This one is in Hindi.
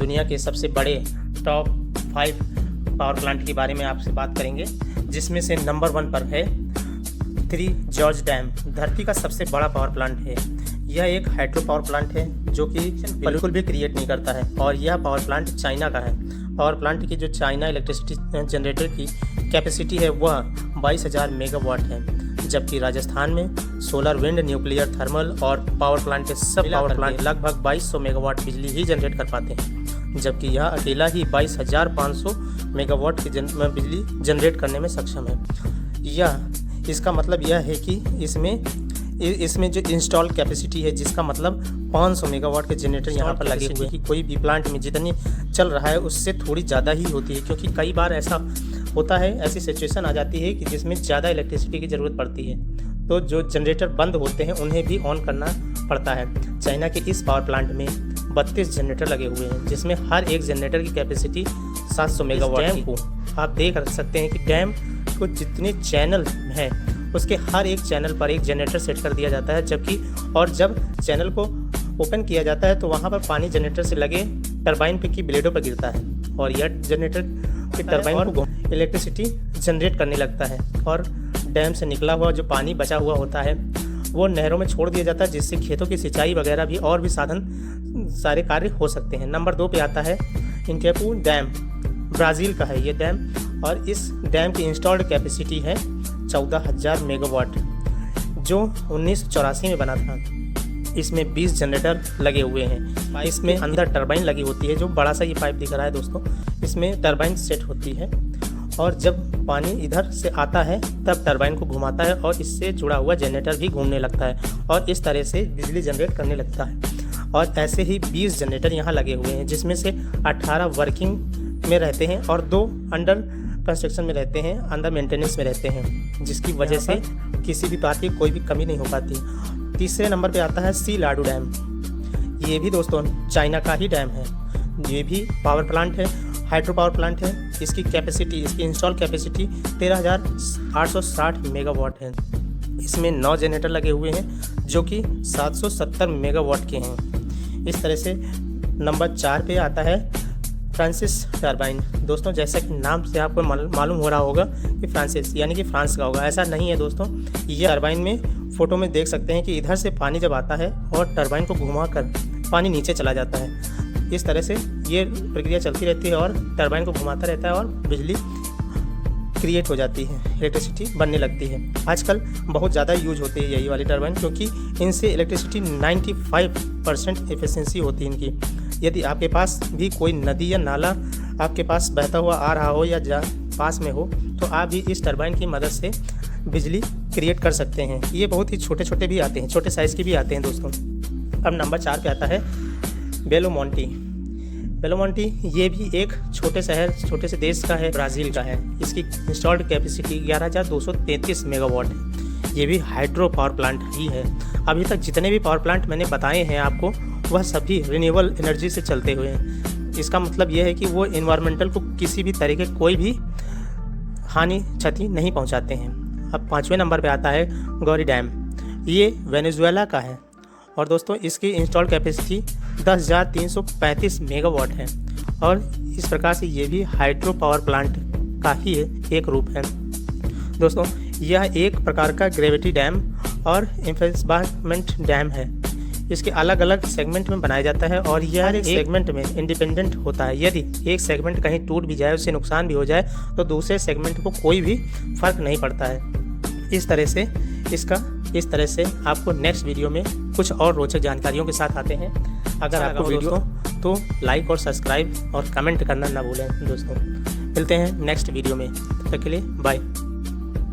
दुनिया के सबसे बड़े टॉप 5 पावर प्लांट के बारे में आपसे बात करेंगे, जिसमें से नंबर 1 पर है 3 जॉर्ज डैम। धरती का सबसे बड़ा पावर प्लांट है। यह एक हाइड्रो पावर प्लांट है जो कि बिल्कुल भी क्रिएट नहीं करता है, और यह पावर प्लांट चाइना का है। पावर प्लांट की जो चाइना इलेक्ट्रिसिटी जनरेटर की कैपेसिटी है वह 22,000 मेगावाट है, जबकि राजस्थान में सोलर, विंड, न्यूक्लियर, थर्मल और पावर प्लांट के सब पावर प्लांट लगभग 2200 मेगावाट बिजली ही जनरेट कर पाते हैं, जबकि यह अकेला ही 22,500 मेगावाट की बिजली जनरेट करने में सक्षम है। इसका मतलब यह है कि इसमें जो इंस्टॉल कैपेसिटी है, जिसका मतलब 500 मेगावाट के जनरेटर यहाँ पर लगे हुए हैं कि कोई भी प्लांट में जितनी चल रहा है उससे थोड़ी ज़्यादा ही होती है, क्योंकि कई बार ऐसा होता है, ऐसी सिचुएशन आ जाती है कि जिसमें ज़्यादा इलेक्ट्रिसिटी की ज़रूरत पड़ती है, तो जो जनरेटर बंद होते हैं उन्हें भी ऑन करना पड़ता है। चाइना के इस पावर प्लांट में 32 जनरेटर लगे हुए हैं, जिसमें हर एक जनरेटर की कैपेसिटी 700 मेगावाट की। आप देख सकते हैं कि डैम को जितने चैनल हैं उसके हर एक चैनल पर एक जनरेटर सेट कर दिया जाता है, जब चैनल को ओपन किया जाता है तो वहाँ पर पानी जनरेटर से लगे टरबाइन पे की ब्लेडों पर गिरता है, और यह जनरेटर के टरबाइन को इलेक्ट्रिसिटी जनरेट करने लगता है, और डैम से निकला हुआ जो पानी बचा हुआ होता है वो नहरों में छोड़ दिया जाता है, जिससे खेतों की सिंचाई वगैरह भी और भी सारे कार्य हो सकते हैं। नंबर 2 पे आता है इटेपू डैम। ब्राज़ील का है ये डैम, और इस डैम की इंस्टॉल्ड कैपेसिटी है 14,000 मेगावाट, जो 1984 में बना था। इसमें 20 जनरेटर लगे हुए हैं। इसमें अंदर टरबाइन लगी होती है, जो बड़ा सा ये पाइप दिख रहा है दोस्तों, इसमें टरबाइन सेट होती है, और जब पानी इधर से आता है तब टरबाइन को घुमाता है और इससे जुड़ा हुआ जनरेटर भी घूमने लगता है, और इस तरह से बिजली जनरेट करने लगता है। और ऐसे ही 20 जनरेटर यहाँ लगे हुए हैं, जिसमें से 18 वर्किंग में रहते हैं और 2 अंडर कंस्ट्रक्शन में रहते हैं, अंडर मेंटेनेंस में रहते हैं, जिसकी वजह से किसी भी बात की कोई भी कमी नहीं हो पाती। तीसरे नंबर पे आता है सी लाडू डैम। ये भी दोस्तों चाइना का ही डैम है। ये भी पावर प्लांट है, हाइड्रो पावर प्लांट है। इसकी इंस्टॉल कैपेसिटी 13,860 मेगावाट है। इसमें 9 जनरेटर लगे हुए हैं जो कि 770 मेगावाट के हैं। इस तरह से नंबर 4 पे आता है फ्रांसिस टरबाइन। दोस्तों जैसा कि नाम से आपको मालूम हो रहा होगा कि फ्रांसिस यानी कि फ्रांस का होगा, ऐसा नहीं है दोस्तों। ये टरबाइन में फ़ोटो में देख सकते हैं कि इधर से पानी जब आता है और टरबाइन को घुमाकर पानी नीचे चला जाता है। इस तरह से ये प्रक्रिया चलती रहती है और टरबाइन को घुमाता रहता है और बिजली क्रिएट हो जाती है, इलेक्ट्रिसिटी बनने लगती है। आजकल बहुत ज़्यादा यूज होती है यही वाली टरबाइन, क्योंकि इनसे इलेक्ट्रिसिटी 95% एफिशिएंसी होती है इनकी। यदि आपके पास भी कोई नदी या नाला आपके पास बहता हुआ आ रहा हो या पास में हो, तो आप भी इस टरबाइन की मदद से बिजली क्रिएट कर सकते हैं। ये बहुत ही छोटे छोटे भी आते हैं, छोटे साइज़ के भी आते हैं दोस्तों। अब नंबर 4 पे आता है बेलो मोंटे। ये भी एक छोटे से देश का है, ब्राज़ील का है। इसकी इंस्टॉल्ड कैपेसिटी 11,233 मेगावाट है। ये भी हाइड्रो पावर प्लांट ही है। अभी तक जितने भी पावर प्लांट मैंने बताए हैं आपको, वह सभी रिन्यूएबल एनर्जी से चलते हुए हैं। इसका मतलब यह है कि वो एनवायरमेंटल को किसी भी तरीके कोई भी क्षति नहीं पहुंचाते हैं। अब 5वें नंबर पे आता है गौरी डैम। ये वेनेजुएला का है, और दोस्तों इसकी इंस्टॉल कैपेसिटी 10,335 मेगावाट है, और इस प्रकार से ये भी हाइड्रो पावर प्लांट का ही एक रूप है। दोस्तों यह एक प्रकार का ग्रेविटी डैम और एम्फेसमेंट डैम है। इसके अलग अलग सेगमेंट में बनाया जाता है, और यह एक सेगमेंट में इंडिपेंडेंट होता है। यदि एक सेगमेंट कहीं टूट भी जाए, उससे नुकसान भी हो जाए, तो दूसरे सेगमेंट को कोई भी फर्क नहीं पड़ता है। इस तरह से आपको नेक्स्ट वीडियो में कुछ और रोचक जानकारियों के साथ आते हैं। अगर आपको वीडियो तो लाइक और सब्सक्राइब और कमेंट करना ना भूलें दोस्तों। मिलते हैं नेक्स्ट वीडियो में, तब तक के लिए बाय।